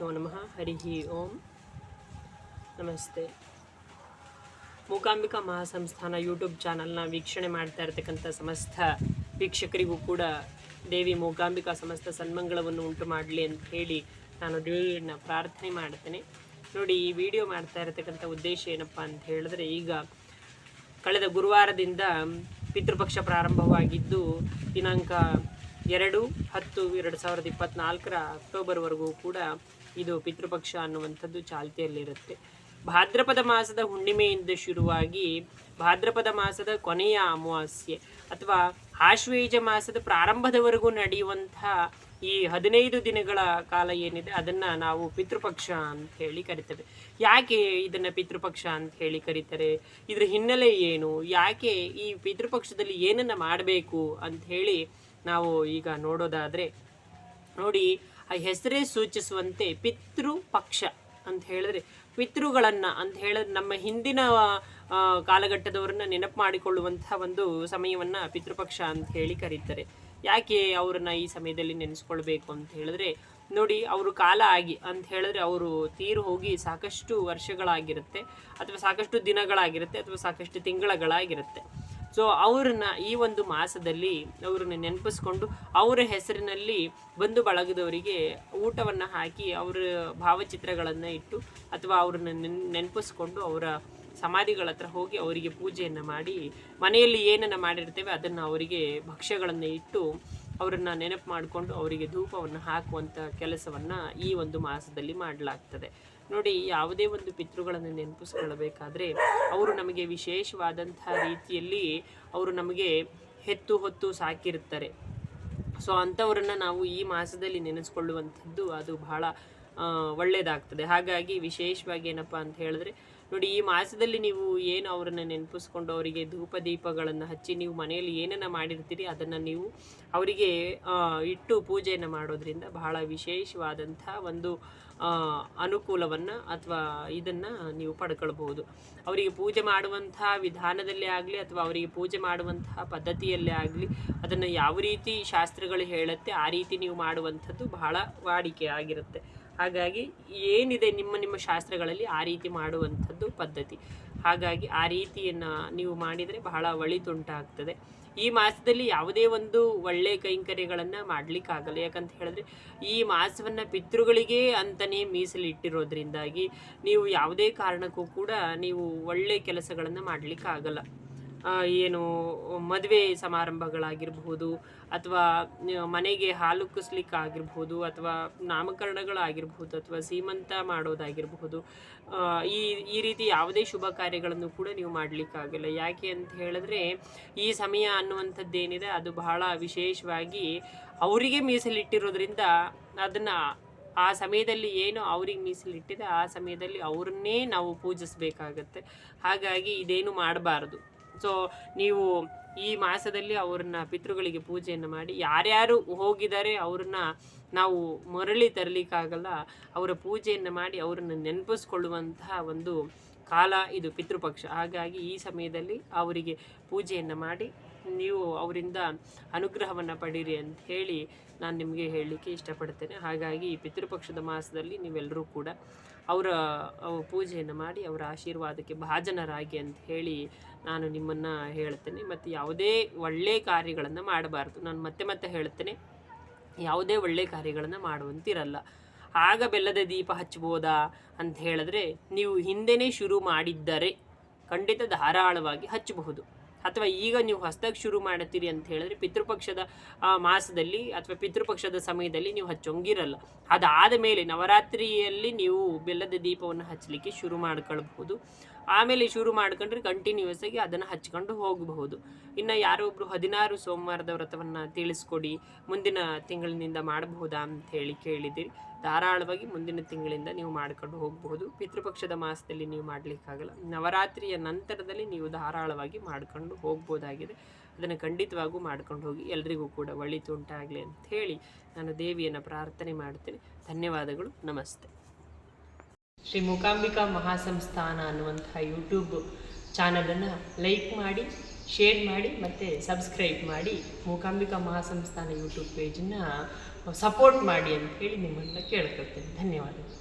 ಶ್ರೀಗುರುಭ್ಯೋ ನಮಃ. ಹರಿ ಓಂ. ನಮಸ್ತೆ. ಮೂಕಾಂಬಿಕಾ ಮಹಾಸಂಸ್ಥಾನ ಯೂಟ್ಯೂಬ್ ಚಾನಲ್ನ ವೀಕ್ಷಣೆ ಮಾಡ್ತಾ ಇರತಕ್ಕಂಥ ಸಮಸ್ತ ವೀಕ್ಷಕರಿಗೂ ಕೂಡ ದೇವಿ ಮೂಕಾಂಬಿಕಾ ಸಮಸ್ತ ಸನ್ಮಂಗಳವನ್ನು ಉಂಟು ಮಾಡಲಿ ಅಂತ ಹೇಳಿ ನಾನು ದೇವಿಯನ್ನು ಪ್ರಾರ್ಥನೆ ಮಾಡ್ತೇನೆ. ನೋಡಿ, ಈ ವಿಡಿಯೋ ಮಾಡ್ತಾ ಇರತಕ್ಕಂಥ ಉದ್ದೇಶ ಏನಪ್ಪ ಅಂತ ಹೇಳಿದ್ರೆ, ಈಗ ಕಳೆದ ಗುರುವಾರದಿಂದ ಪಿತೃಪಕ್ಷ ಪ್ರಾರಂಭವಾಗಿದ್ದು ದಿನಾಂಕ 2/10/2024 ಅಕ್ಟೋಬರ್ವರೆಗೂ ಕೂಡ ಇದು ಪಿತೃಪಕ್ಷ ಅನ್ನುವಂಥದ್ದು ಚಾಲ್ತಿಯಲ್ಲಿರುತ್ತೆ. ಭಾದ್ರಪದ ಮಾಸದ ಹುಣ್ಣಿಮೆಯಿಂದ ಶುರುವಾಗಿ ಭಾದ್ರಪದ ಮಾಸದ ಕೊನೆಯ ಅಮಾವಾಸ್ಯೆ ಅಥವಾ ಆಶ್ವೇಜ ಮಾಸದ ಪ್ರಾರಂಭದವರೆಗೂ ನಡೆಯುವಂತಹ ಈ 15 ದಿನಗಳ ಕಾಲ ಏನಿದೆ ಅದನ್ನು ನಾವು ಪಿತೃಪಕ್ಷ ಅಂತ ಹೇಳಿ ಕರಿತೇವೆ. ಯಾಕೆ ಇದನ್ನು ಪಿತೃಪಕ್ಷ ಅಂತ ಹೇಳಿ ಕರೀತಾರೆ? ಇದರ ಹಿನ್ನೆಲೆ ಏನು? ಯಾಕೆ ಈ ಪಿತೃಪಕ್ಷದಲ್ಲಿ ಏನನ್ನು ಮಾಡಬೇಕು ಅಂತ ಹೇಳಿ ನಾವು ಈಗ ನೋಡೋದಾದರೆ, ನೋಡಿ, ಆ ಹೆಸರೇ ಸೂಚಿಸುವಂತೆ ಪಿತೃಪಕ್ಷ ಅಂತ ಹೇಳಿದ್ರೆ ಪಿತೃಗಳನ್ನು ಅಂತ ಹೇಳಿದ್ರೆ ನಮ್ಮ ಹಿಂದಿನ ಕಾಲಘಟ್ಟದವರನ್ನ ನೆನಪು ಮಾಡಿಕೊಳ್ಳುವಂತಹ ಒಂದು ಸಮಯವನ್ನು ಪಿತೃಪಕ್ಷ ಅಂತ ಹೇಳಿ ಕರೀತಾರೆ. ಯಾಕೆ ಅವ್ರನ್ನ ಈ ಸಮಯದಲ್ಲಿ ನೆನೆಸ್ಕೊಳ್ಬೇಕು ಅಂತ ಹೇಳಿದ್ರೆ, ನೋಡಿ, ಅವರು ಕಾಲ ಆಗಿ ಅಂತ ಹೇಳಿದ್ರೆ ಅವರು ತೀರು ಹೋಗಿ ಸಾಕಷ್ಟು ವರ್ಷಗಳಾಗಿರುತ್ತೆ, ಅಥವಾ ಸಾಕಷ್ಟು ದಿನಗಳಾಗಿರುತ್ತೆ, ಅಥವಾ ಸಾಕಷ್ಟು ತಿಂಗಳಾಗಿರುತ್ತೆ. ಸೊ ಅವ್ರನ್ನ ಈ ಒಂದು ಮಾಸದಲ್ಲಿ ಅವ್ರನ್ನ ನೆನಪಿಸ್ಕೊಂಡು ಅವರ ಹೆಸರಿನಲ್ಲಿ ಬಂಧು ಬಳಗದವರಿಗೆ ಊಟವನ್ನು ಹಾಕಿ ಅವರ ಭಾವಚಿತ್ರಗಳನ್ನು ಇಟ್ಟು ಅಥವಾ ಅವ್ರನ್ನ ನೆನಪಿಸ್ಕೊಂಡು ಅವರ ಸಮಾಧಿಗಳ ಹತ್ರ ಹೋಗಿ ಅವರಿಗೆ ಪೂಜೆಯನ್ನು ಮಾಡಿ, ಮನೆಯಲ್ಲಿ ಏನನ್ನು ಮಾಡಿರ್ತೇವೆ ಅದನ್ನು ಅವರಿಗೆ ಭಕ್ಷ್ಯಗಳನ್ನು ಇಟ್ಟು ಅವರನ್ನು ನೆನಪು ಮಾಡಿಕೊಂಡು ಅವರಿಗೆ ಧೂಪವನ್ನು ಹಾಕುವಂಥ ಕೆಲಸವನ್ನು ಈ ಒಂದು ಮಾಸದಲ್ಲಿ ಮಾಡಲಾಗ್ತದೆ. ನೋಡಿ, ಯಾವುದೇ ಒಂದು ಪಿತೃಗಳನ್ನು ನೆನಪಿಸ್ಕೊಳ್ಬೇಕಾದ್ರೆ ಅವರು ನಮಗೆ ವಿಶೇಷವಾದಂಥ ರೀತಿಯಲ್ಲಿ ಅವರು ನಮಗೆ ಹೆತ್ತು ಹೊತ್ತು ಸಾಕಿರ್ತಾರೆ. ಸೊ ಅಂಥವ್ರನ್ನು ನಾವು ಈ ಮಾಸದಲ್ಲಿ ನೆನೆಸ್ಕೊಳ್ಳುವಂಥದ್ದು ಅದು ಬಹಳ ಒಳ್ಳೆಯದಾಗ್ತದೆ. ಹಾಗಾಗಿ ವಿಶೇಷವಾಗಿ ಏನಪ್ಪ ಅಂತ ಹೇಳಿದ್ರೆ, ನೋಡಿ, ಈ ಮಾಸದಲ್ಲಿ ನೀವು ಏನು ಅವರನ್ನು ನೆನಪಿಸ್ಕೊಂಡು ಅವರಿಗೆ ಧೂಪ ದೀಪಗಳನ್ನು ಹಚ್ಚಿ ನೀವು ಮನೆಯಲ್ಲಿ ಏನನ್ನು ಮಾಡಿರ್ತೀರಿ ಅದನ್ನು ನೀವು ಅವರಿಗೆ ಇಟ್ಟು ಪೂಜೆಯನ್ನು ಮಾಡೋದ್ರಿಂದ ಬಹಳ ವಿಶೇಷವಾದಂಥ ಒಂದು ಅನುಕೂಲವನ್ನು ಅಥವಾ ಇದನ್ನು ನೀವು ಪಡ್ಕೊಳ್ಬಹುದು. ಅವರಿಗೆ ಪೂಜೆ ಮಾಡುವಂತಹ ವಿಧಾನದಲ್ಲೇ ಆಗಲಿ ಅಥವಾ ಅವರಿಗೆ ಪೂಜೆ ಮಾಡುವಂತಹ ಪದ್ಧತಿಯಲ್ಲೇ ಆಗಲಿ ಅದನ್ನು ಯಾವ ರೀತಿ ಶಾಸ್ತ್ರಗಳು ಹೇಳುತ್ತೆ ಆ ರೀತಿ ನೀವು ಮಾಡುವಂಥದ್ದು ಬಹಳ ವಾಡಿಕೆ ಆಗಿರುತ್ತೆ. ಹಾಗಾಗಿ ಏನಿದೆ ನಿಮ್ಮ ಶಾಸ್ತ್ರಗಳಲ್ಲಿ ಆ ರೀತಿ ಮಾಡುವಂಥದ್ದು ಪದ್ಧತಿ. ಹಾಗಾಗಿ ಆ ರೀತಿಯನ್ನು ನೀವು ಮಾಡಿದರೆ ಬಹಳ ಒಳಿತುಂಟಾಗ್ತದೆ. ಈ ಮಾಸದಲ್ಲಿ ಯಾವುದೇ ಒಂದು ಒಳ್ಳೆಯ ಕೈಂಕರ್ಯಗಳನ್ನು ಮಾಡಲಿಕ್ಕಾಗಲ್ಲ. ಯಾಕಂತ ಹೇಳಿದ್ರೆ ಈ ಮಾಸವನ್ನು ಪಿತೃಗಳಿಗೆ ಅಂತಲೇ ಮೀಸಲಿಟ್ಟಿರೋದ್ರಿಂದಾಗಿ ನೀವು ಯಾವುದೇ ಕಾರಣಕ್ಕೂ ಕೂಡ ನೀವು ಒಳ್ಳೆಯ ಕೆಲಸಗಳನ್ನು ಮಾಡಲಿಕ್ಕಾಗಲ್ಲ. ಏನು ಮದುವೆ ಸಮಾರಂಭಗಳಾಗಿರ್ಬಹುದು, ಅಥವಾ ಮನೆಗೆ ಹಾಲು ಕುಸ್ಲಿಕ್ಕಾಗಿರ್ಬೋದು, ಅಥವಾ ನಾಮಕರಣಗಳಾಗಿರ್ಬೋದು, ಅಥವಾ ಸೀಮಂತ ಮಾಡೋದಾಗಿರ್ಬಹುದು, ಈ ರೀತಿ ಯಾವುದೇ ಶುಭ ಕಾರ್ಯಗಳನ್ನು ಕೂಡ ನೀವು ಮಾಡಲಿಕ್ಕಾಗಲ್ಲ. ಯಾಕೆ ಅಂತ ಹೇಳಿದ್ರೆ ಈ ಸಮಯ ಅನ್ನುವಂಥದ್ದೇನಿದೆ ಅದು ಬಹಳ ವಿಶೇಷವಾಗಿ ಅವರಿಗೆ ಮೀಸಲಿಟ್ಟಿರೋದ್ರಿಂದ ಅದನ್ನು ಆ ಸಮಯದಲ್ಲಿ ಏನು ಅವ್ರಿಗೆ ಮೀಸಲಿಟ್ಟಿದೆ ಆ ಸಮಯದಲ್ಲಿ ಅವ್ರನ್ನೇ ನಾವು ಪೂಜಿಸಬೇಕಾಗತ್ತೆ. ಹಾಗಾಗಿ ಇದೇನು ಮಾಡಬಾರ್ದು. ಸೊ ನೀವು ಈ ಮಾಸದಲ್ಲಿ ಅವ್ರನ್ನ ಪಿತೃಗಳಿಗೆ ಪೂಜೆಯನ್ನು ಮಾಡಿ, ಯಾರ್ಯಾರು ಹೋಗಿದ್ದಾರೆ ಅವ್ರನ್ನ ನಾವು ಮರಳಿ ತರಲಿಕ್ಕಾಗಲ್ಲ, ಅವರ ಪೂಜೆಯನ್ನು ಮಾಡಿ ಅವರನ್ನು ನೆನಪಿಸ್ಕೊಳ್ಳುವಂತಹ ಒಂದು ಕಾಲ ಇದು ಪಿತೃಪಕ್ಷ. ಹಾಗಾಗಿ ಈ ಸಮಯದಲ್ಲಿ ಅವರಿಗೆ ಪೂಜೆಯನ್ನು ಮಾಡಿ ನೀವು ಅವರಿಂದ ಅನುಗ್ರಹವನ್ನು ಪಡೀರಿ ಅಂತ ಹೇಳಿ ನಾನು ನಿಮಗೆ ಹೇಳಲಿಕ್ಕೆ ಇಷ್ಟಪಡ್ತೇನೆ. ಹಾಗಾಗಿ ಈ ಪಿತೃಪಕ್ಷದ ಮಾಸದಲ್ಲಿ ನೀವೆಲ್ಲರೂ ಕೂಡ ಅವರ ಪೂಜೆಯನ್ನು ಮಾಡಿ ಅವರ ಆಶೀರ್ವಾದಕ್ಕೆ ಭಾಜನರಾಗಿ ಅಂತ ಹೇಳಿ ನಾನು ನಿಮ್ಮನ್ನು ಹೇಳ್ತೇನೆ. ಮತ್ತು ಯಾವುದೇ ಒಳ್ಳೆಯ ಕಾರ್ಯಗಳನ್ನು ಮಾಡಬಾರ್ದು. ನಾನು ಮತ್ತೆ ಹೇಳ್ತೇನೆ, ಯಾವುದೇ ಒಳ್ಳೆಯ ಕಾರ್ಯಗಳನ್ನು ಮಾಡುವಂತಿರಲ್ಲ. ಆಗ ಬೆಲ್ಲದ ದೀಪ ಹಚ್ಬೋದಾ ಅಂತ ಹೇಳಿದ್ರೆ, ನೀವು ಹಿಂದೆನೇ ಶುರು ಮಾಡಿದ್ದರೆ ಖಂಡಿತ ಧಾರಾಳವಾಗಿ ಹಚ್ಚಬಹುದು. ಅಥವಾ ಈಗ ನೀವು ಹೊಸದಾಗಿ ಶುರು ಮಾಡುತ್ತೀರಿ ಅಂತ ಹೇಳಿದ್ರೆ ಪಿತೃಪಕ್ಷದ ಮಾಸದಲ್ಲಿ ಅಥವಾ ಪಿತೃಪಕ್ಷದ ಸಮಯದಲ್ಲಿ ನೀವು ಹಚ್ಚೋಂಗಿರಲ್ಲ. ಅದಾದ ಮೇಲೆ ನವರಾತ್ರಿಯಲ್ಲಿ ನೀವು ಬೆಲ್ಲದ ದೀಪವನ್ನು ಹಚ್ಚಲಿಕ್ಕೆ ಶುರು ಮಾಡ್ಕೊಳ್ಬಹುದು. ಆಮೇಲೆ ಶುರು ಮಾಡ್ಕೊಂಡ್ರೆ ಕಂಟಿನ್ಯೂಸ್ ಆಗಿ ಅದನ್ನು ಹಚ್ಕೊಂಡು ಹೋಗಬಹುದು. ಇನ್ನು ಯಾರೋ ಒಬ್ಬರು 16 ಸೋಮವಾರದ ವ್ರತವನ್ನು ತಿಳಿಸ್ಕೊಡಿ, ಮುಂದಿನ ತಿಂಗಳಿನಿಂದ ಮಾಡಬಹುದಾ ಅಂತ ಹೇಳಿ ಕೇಳಿದಿರಿ. ಧಾರಾಳವಾಗಿ ಮುಂದಿನ ತಿಂಗಳಿಂದ ನೀವು ಮಾಡ್ಕೊಂಡು ಹೋಗಬಹುದು. ಪಿತೃಪಕ್ಷದ ಮಾಸದಲ್ಲಿ ನೀವು ಮಾಡಲಿಕ್ಕಾಗಲ್ಲ. ನವರಾತ್ರಿಯ ನಂತರದಲ್ಲಿ ನೀವು ಧಾರಾಳವಾಗಿ ಮಾಡ್ಕೊಂಡು ಹೋಗ್ಬೋದಾಗಿದೆ. ಅದನ್ನು ಖಂಡಿತವಾಗೂ ಮಾಡ್ಕೊಂಡು ಹೋಗಿ. ಎಲ್ರಿಗೂ ಕೂಡ ಒಳಿತು ಉಂಟಾಗಲಿ ಅಂತ ಹೇಳಿ ನಾನು ದೇವಿಯನ್ನು ಪ್ರಾರ್ಥನೆ ಮಾಡ್ತೇನೆ. ಧನ್ಯವಾದಗಳು. ನಮಸ್ತೆ. ಶ್ರೀ ಮೂಕಾಂಬಿಕಾ ಮಹಾಸಂಸ್ಥಾನ ಅನ್ನುವಂತಹ ಯೂಟ್ಯೂಬ್ ಚಾನಲನ್ನು ಲೈಕ್ ಮಾಡಿ, ಶೇರ್ ಮಾಡಿ ಮತ್ತು ಸಬ್ಸ್ಕ್ರೈಬ್ ಮಾಡಿ ಮೂಕಾಂಬಿಕಾ ಮಹಾಸಂಸ್ಥಾನ ಯೂಟ್ಯೂಬ್ ಪೇಜನ್ನು ಸಪೋರ್ಟ್ ಮಾಡಿ ಅಂತ ಹೇಳಿ ನಿಮ್ಮನ್ನು ಕೇಳ್ಕೊಳ್ತೇನೆ. ಧನ್ಯವಾದಗಳು.